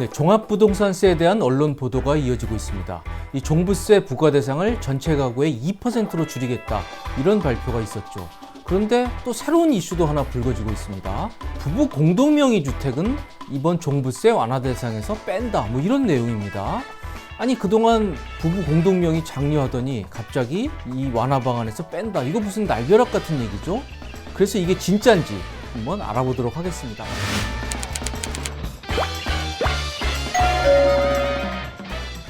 네, 종합부동산세에 대한 언론 보도가 이어지고 있습니다. 이 종부세 부과 대상을 전체 가구의 2%로 줄이겠다, 이런 발표가 있었죠. 그런데 또 새로운 이슈도 하나 불거지고 있습니다. 부부 공동명의 주택은 이번 종부세 완화 대상에서 뺀다, 이런 내용입니다. 아니, 그동안 부부 공동명의 장려하더니 갑자기 이 완화 방안에서 뺀다, 이거 무슨 날벼락 같은 얘기죠? 그래서 이게 진짜인지 한번 알아보도록 하겠습니다.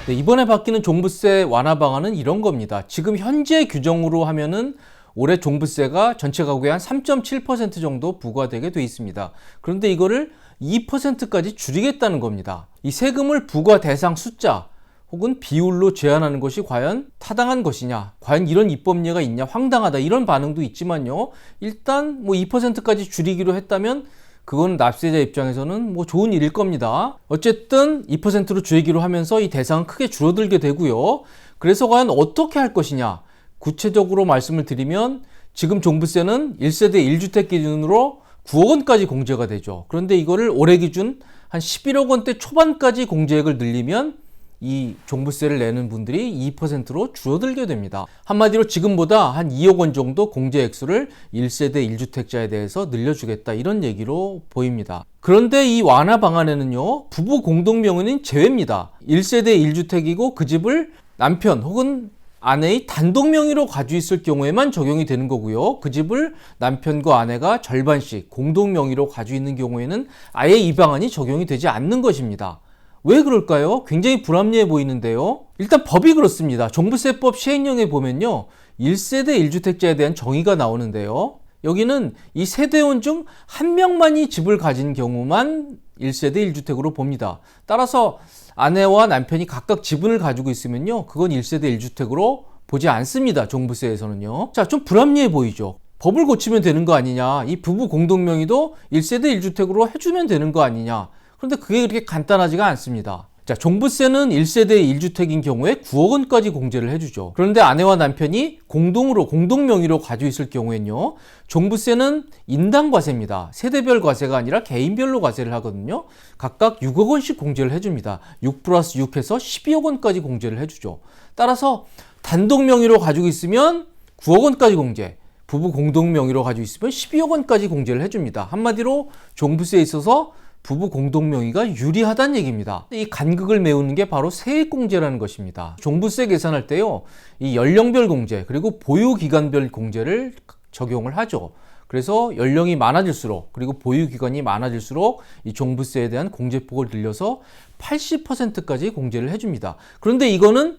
네, 이번에 바뀌는 종부세 완화 방안은 이런 겁니다. 지금 현재 규정으로 하면은 올해 종부세가 전체 가구의 한 3.7% 정도 부과되게 돼 있습니다. 그런데 이거를 2%까지 줄이겠다는 겁니다. 이 세금을 부과 대상 숫자 혹은 비율로 제한하는 것이 과연 타당한 것이냐, 과연 이런 입법례가 있냐, 황당하다, 이런 반응도 있지만요, 일단 2%까지 줄이기로 했다면 그건 납세자 입장에서는 좋은 일일 겁니다. 어쨌든 2%로 줄이기로 하면서 이 대상은 크게 줄어들게 되고요. 그래서 과연 어떻게 할 것이냐, 구체적으로 말씀을 드리면 지금 종부세는 1세대 1주택 기준으로 9억 원까지 공제가 되죠. 그런데 이거를 올해 기준 한 11억 원대 초반까지 공제액을 늘리면 이 종부세를 내는 분들이 2%로 줄어들게 됩니다. 한마디로 지금보다 한 2억 원 정도 공제 액수를 1세대 1주택자에 대해서 늘려주겠다, 이런 얘기로 보입니다. 그런데 이 완화 방안에는요, 부부 공동명의는 제외입니다. 1세대 1주택이고 그 집을 남편 혹은 아내의 단독 명의로 가지고 있을 경우에만 적용이 되는 거고요. 그 집을 남편과 아내가 절반씩 공동 명의로 가지고 있는 경우에는 아예 이 방안이 적용이 되지 않는 것입니다. 왜 그럴까요? 굉장히 불합리해 보이는데요. 일단 법이 그렇습니다. 종부세법 시행령에 보면요, 1세대 1주택자에 대한 정의가 나오는데요. 여기는 이 세대원 중 한 명만이 집을 가진 경우만 1세대 1주택으로 봅니다. 따라서 아내와 남편이 각각 지분을 가지고 있으면요, 그건 1세대 1주택으로 보지 않습니다. 종부세에서는요. 자, 좀 불합리해 보이죠? 법을 고치면 되는 거 아니냐, 이 부부 공동명의도 1세대 1주택으로 해주면 되는 거 아니냐. 그런데 그게 그렇게 간단하지가 않습니다. 자, 종부세는 1세대 1주택인 경우에 9억 원까지 공제를 해주죠. 그런데 아내와 남편이 공동 명의로 가지고 있을 경우에는요, 종부세는 인당 과세입니다. 세대별 과세가 아니라 개인별로 과세를 하거든요. 각각 6억 원씩 공제를 해줍니다. 6 플러스 6 해서 12억 원까지 공제를 해주죠. 따라서 단독 명의로 가지고 있으면 9억 원까지 공제, 부부 공동 명의로 가지고 있으면 12억 원까지 공제를 해줍니다. 한마디로 종부세에 있어서 부부 공동명의가 유리하다는 얘기입니다. 이 간극을 메우는 게 바로 세액공제라는 것입니다. 종부세 계산할 때요, 이 연령별 공제 그리고 보유기간별 공제를 적용을 하죠. 그래서 연령이 많아질수록, 그리고 보유기간이 많아질수록 이 종부세에 대한 공제폭을 늘려서 80%까지 공제를 해줍니다. 그런데 이거는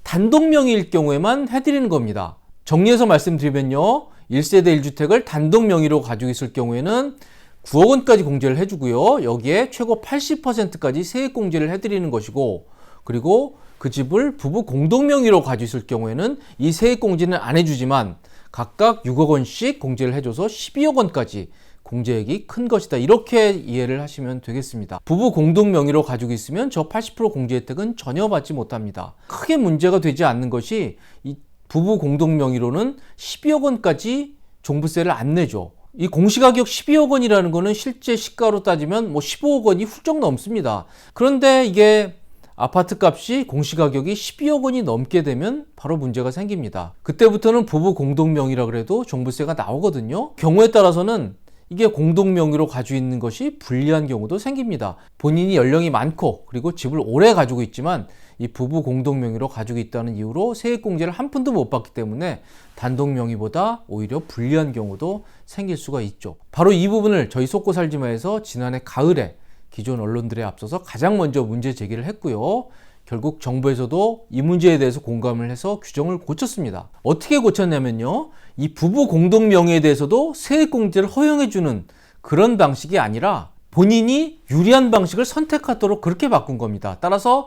단독명의일 경우에만 해드리는 겁니다. 정리해서 말씀드리면요, 1세대 1주택을 단독명의로 가지고 있을 경우에는 9억 원까지 공제를 해주고요. 여기에 최고 80%까지 세액공제를 해드리는 것이고, 그리고 그 집을 부부 공동명의로 가지고 있을 경우에는 이 세액공제는 안 해주지만 각각 6억 원씩 공제를 해줘서 12억 원까지 공제액이 큰 것이다, 이렇게 이해를 하시면 되겠습니다. 부부 공동명의로 가지고 있으면 저 80% 공제 혜택은 전혀 받지 못합니다. 크게 문제가 되지 않는 것이 이 부부 공동명의로는 12억 원까지 종부세를 안 내죠. 이 공시가격 12억 원이라는 거는 실제 시가로 따지면 15억 원이 훌쩍 넘습니다. 그런데 이게 아파트 값이 공시가격이 12억 원이 넘게 되면 바로 문제가 생깁니다. 그때부터는 부부 공동명의라 그래도 종부세가 나오거든요. 경우에 따라서는 이게 공동명의로 가지고 있는 것이 불리한 경우도 생깁니다. 본인이 연령이 많고 그리고 집을 오래 가지고 있지만 이 부부 공동명의로 가지고 있다는 이유로 세액공제를 한 푼도 못 받기 때문에 단독명의보다 오히려 불리한 경우도 생길 수가 있죠. 바로 이 부분을 저희 속고살지마에서 지난해 가을에 기존 언론들에 앞서서 가장 먼저 문제 제기를 했고요. 결국 정부에서도 이 문제에 대해서 공감을 해서 규정을 고쳤습니다. 어떻게 고쳤냐면요, 이 부부 공동명의에 대해서도 세액공제를 허용해주는 그런 방식이 아니라 본인이 유리한 방식을 선택하도록 그렇게 바꾼 겁니다. 따라서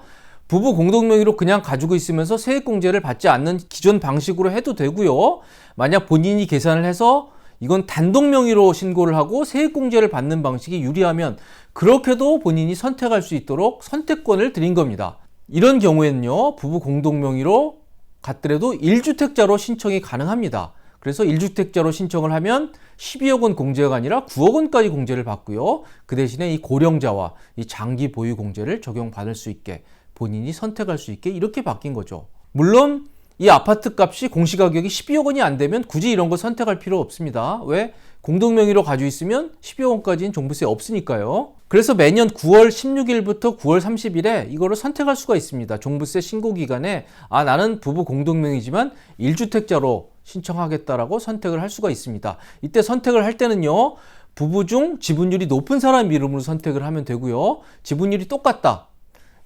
부부 공동명의로 그냥 가지고 있으면서 세액공제를 받지 않는 기존 방식으로 해도 되고요. 만약 본인이 계산을 해서 이건 단독명의로 신고를 하고 세액공제를 받는 방식이 유리하면 그렇게도 본인이 선택할 수 있도록 선택권을 드린 겁니다. 이런 경우에는요, 부부 공동명의로 갔더라도 1주택자로 신청이 가능합니다. 그래서 1주택자로 신청을 하면 12억 원 공제가 아니라 9억 원까지 공제를 받고요. 그 대신에 이 고령자와 이 장기 보유 공제를 적용받을 수 있게 본인이 선택할 수 있게 이렇게 바뀐 거죠. 물론 이 아파트 값이 공시가격이 12억 원이 안 되면 굳이 이런 거 선택할 필요 없습니다. 왜? 공동명의로 가지고 있으면 12억 원까지는 종부세 없으니까요. 그래서 매년 9월 16일부터 9월 30일에 이거를 선택할 수가 있습니다. 종부세 신고 기간에 나는 부부 공동명의지만 1주택자로 신청하겠다라고 선택을 할 수가 있습니다. 이때 선택을 할 때는요. 부부 중 지분율이 높은 사람 이름으로 선택을 하면 되고요. 지분율이 똑같다.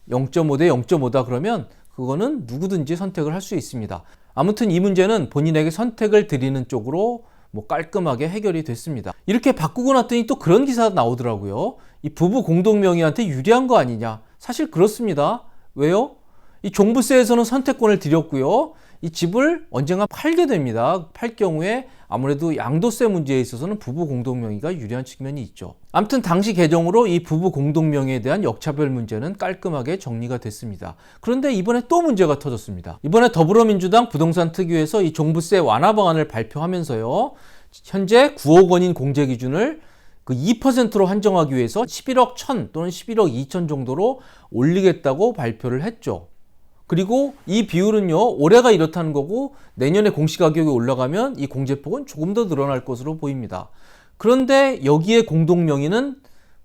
0.5 대 0.5다 그러면 그거는 누구든지 선택을 할 수 있습니다. 아무튼 이 문제는 본인에게 선택을 드리는 쪽으로 깔끔하게 해결이 됐습니다. 이렇게 바꾸고 났더니 또 그런 기사가 나오더라고요. 이 부부 공동명의한테 유리한 거 아니냐. 사실 그렇습니다. 왜요? 이 종부세에서는 선택권을 드렸고요. 이 집을 언젠가 팔게 됩니다. 팔 경우에 아무래도 양도세 문제에 있어서는 부부 공동명의가 유리한 측면이 있죠. 아무튼 당시 개정으로 이 부부 공동명의에 대한 역차별 문제는 깔끔하게 정리가 됐습니다. 그런데 이번에 또 문제가 터졌습니다. 이번에 더불어민주당 부동산 특위에서 이 종부세 완화 방안을 발표하면서요. 현재 9억 원인 공제 기준을 그 2%로 한정하기 위해서 11억 1천 또는 11억 2천 정도로 올리겠다고 발표를 했죠. 그리고 이 비율은요, 올해가 이렇다는 거고 내년에 공시가격이 올라가면 이 공제폭은 조금 더 늘어날 것으로 보입니다. 그런데 여기에 공동명의는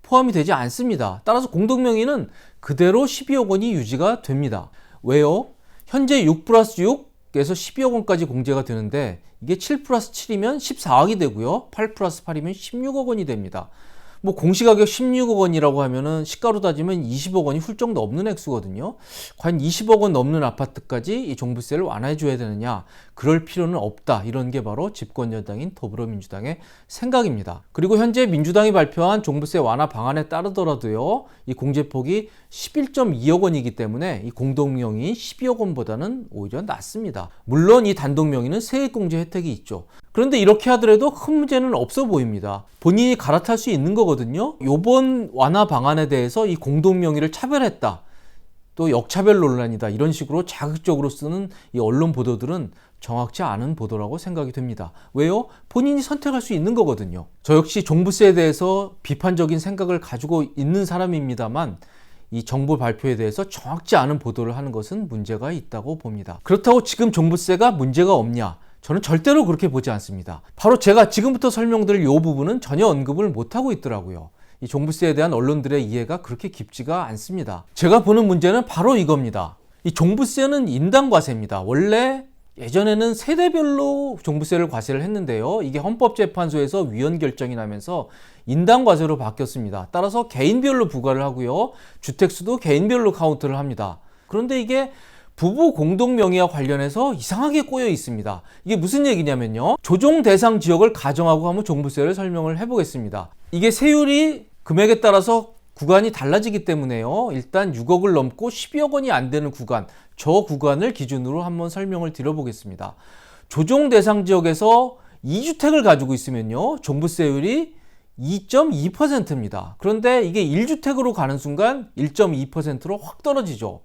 포함이 되지 않습니다. 따라서 공동명의는 그대로 12억 원이 유지가 됩니다. 왜요? 현재 6 플러스 6에서 12억 원까지 공제가 되는데 이게 7 플러스 7이면 14억이 되고요. 8 플러스 8이면 16억 원이 됩니다. 공시가격 16억 원이라고 하면은 시가로 따지면 20억 원이 훌쩍 넘는 액수거든요. 과연 20억 원 넘는 아파트까지 이 종부세를 완화해 줘야 되느냐? 그럴 필요는 없다. 이런 게 바로 집권여당인 더불어민주당의 생각입니다. 그리고 현재 민주당이 발표한 종부세 완화 방안에 따르더라도요. 이 공제폭이 11.2억 원이기 때문에 이 공동명의 12억 원보다는 오히려 낮습니다. 물론 이 단독명의는 세액공제 혜택이 있죠. 그런데 이렇게 하더라도 큰 문제는 없어 보입니다. 본인이 갈아탈 수 있는 거거든요. 이번 완화 방안에 대해서 이 공동명의를 차별했다. 또 역차별 논란이다. 이런 식으로 자극적으로 쓰는 이 언론 보도들은 정확치 않은 보도라고 생각이 됩니다. 왜요? 본인이 선택할 수 있는 거거든요. 저 역시 종부세에 대해서 비판적인 생각을 가지고 있는 사람입니다만 이 정부 발표에 대해서 정확치 않은 보도를 하는 것은 문제가 있다고 봅니다. 그렇다고 지금 종부세가 문제가 없냐? 저는 절대로 그렇게 보지 않습니다. 바로 제가 지금부터 설명드릴 이 부분은 전혀 언급을 못하고 있더라고요. 이 종부세에 대한 언론들의 이해가 그렇게 깊지가 않습니다. 제가 보는 문제는 바로 이겁니다. 이 종부세는 인당과세입니다. 원래 예전에는 세대별로 종부세를 과세를 했는데요. 이게 헌법재판소에서 위헌 결정이 나면서 인당과세로 바뀌었습니다. 따라서 개인별로 부과를 하고요. 주택수도 개인별로 카운트를 합니다. 그런데 이게 부부 공동명의와 관련해서 이상하게 꼬여 있습니다. 이게 무슨 얘기냐면요. 조정 대상 지역을 가정하고 한번 종부세를 설명을 해보겠습니다. 이게 세율이 금액에 따라서 구간이 달라지기 때문에요. 일단 6억을 넘고 12억 원이 안 되는 구간, 저 구간을 기준으로 한번 설명을 드려보겠습니다. 조정 대상 지역에서 2주택을 가지고 있으면요. 종부세율이 2.2%입니다. 그런데 이게 1주택으로 가는 순간 1.2%로 확 떨어지죠.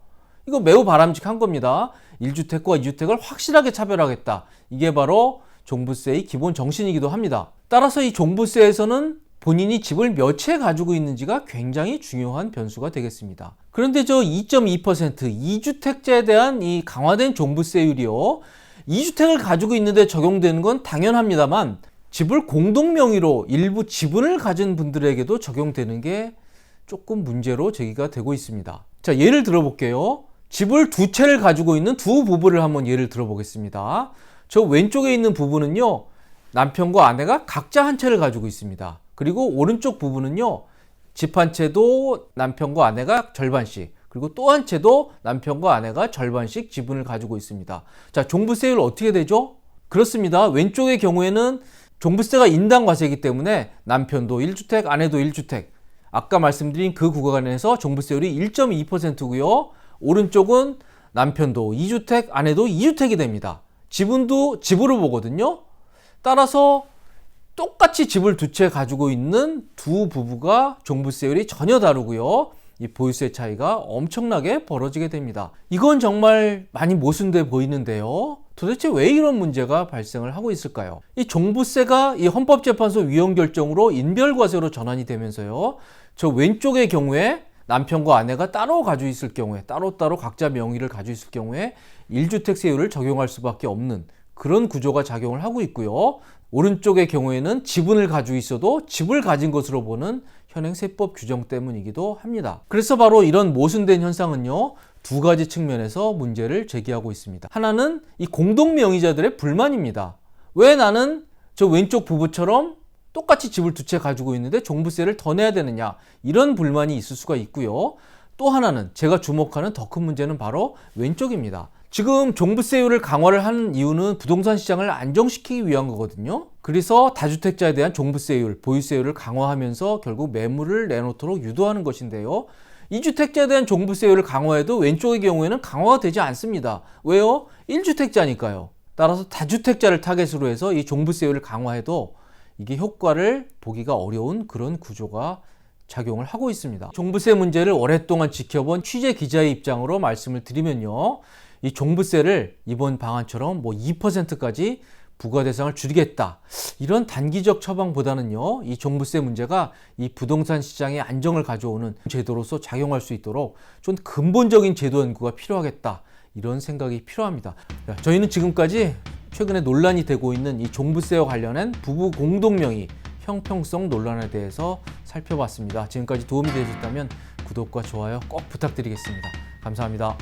이거 매우 바람직한 겁니다. 1주택과 2주택을 확실하게 차별하겠다. 이게 바로 종부세의 기본 정신이기도 합니다. 따라서 이 종부세에서는 본인이 집을 몇 채 가지고 있는지가 굉장히 중요한 변수가 되겠습니다. 그런데 저 2.2%, 2주택자에 대한 이 강화된 종부세율이요. 2주택을 가지고 있는데 적용되는 건 당연합니다만 집을 공동명의로 일부 지분을 가진 분들에게도 적용되는 게 조금 문제로 제기가 되고 있습니다. 자, 예를 들어볼게요. 집을 2채를 가지고 있는 두 부부를 한번 예를 들어보겠습니다. 저 왼쪽에 있는 부부는요. 남편과 아내가 각자 한 채를 가지고 있습니다. 그리고 오른쪽 부부는요. 집 한 채도 남편과 아내가 절반씩, 그리고 또 한 채도 남편과 아내가 절반씩 지분을 가지고 있습니다. 자, 종부세율 어떻게 되죠? 그렇습니다. 왼쪽의 경우에는 종부세가 인당과세이기 때문에 남편도 1주택, 아내도 1주택. 아까 말씀드린 그 구간에서 종부세율이 1.2%고요. 오른쪽은 남편도 2주택, 아내도 2주택이 됩니다. 지분도 집으로 보거든요. 따라서 똑같이 집을 2채 가지고 있는 두 부부가 종부세율이 전혀 다르고요. 이 보유세 차이가 엄청나게 벌어지게 됩니다. 이건 정말 많이 모순돼 보이는데요. 도대체 왜 이런 문제가 발생을 하고 있을까요? 이 종부세가 이 헌법재판소 위헌 결정으로 인별과세로 전환이 되면서요. 저 왼쪽의 경우에 남편과 아내가 따로 가지고 있을 경우에 따로따로 각자 명의를 가지고 있을 경우에 1주택세율을 적용할 수밖에 없는 그런 구조가 작용을 하고 있고요. 오른쪽의 경우에는 지분을 가지고 있어도 집을 가진 것으로 보는 현행 세법 규정 때문이기도 합니다. 그래서 바로 이런 모순된 현상은요. 두 가지 측면에서 문제를 제기하고 있습니다. 하나는 이 공동명의자들의 불만입니다. 왜 나는 저 왼쪽 부부처럼 똑같이 집을 두 채 가지고 있는데 종부세를 더 내야 되느냐, 이런 불만이 있을 수가 있고요. 또 하나는 제가 주목하는 더 큰 문제는 바로 왼쪽입니다. 지금 종부세율을 강화를 하는 이유는 부동산 시장을 안정시키기 위한 거거든요. 그래서 다주택자에 대한 종부세율, 보유세율을 강화하면서 결국 매물을 내놓도록 유도하는 것인데요. 2주택자에 대한 종부세율을 강화해도 왼쪽의 경우에는 강화가 되지 않습니다. 왜요? 1주택자니까요. 따라서 다주택자를 타겟으로 해서 이 종부세율을 강화해도 이게 효과를 보기가 어려운 그런 구조가 작용을 하고 있습니다. 종부세 문제를 오랫동안 지켜본 취재 기자의 입장으로 말씀을 드리면요. 이 종부세를 이번 방안처럼 2%까지 부과 대상을 줄이겠다, 이런 단기적 처방보다는요, 이 종부세 문제가 이 부동산 시장의 안정을 가져오는 제도로서 작용할 수 있도록 좀 근본적인 제도 연구가 필요하겠다, 이런 생각이 필요합니다. 저희는 지금까지 최근에 논란이 되고 있는 이 종부세와 관련한 부부 공동명의 형평성 논란에 대해서 살펴봤습니다. 지금까지 도움이 되셨다면 구독과 좋아요 꼭 부탁드리겠습니다. 감사합니다.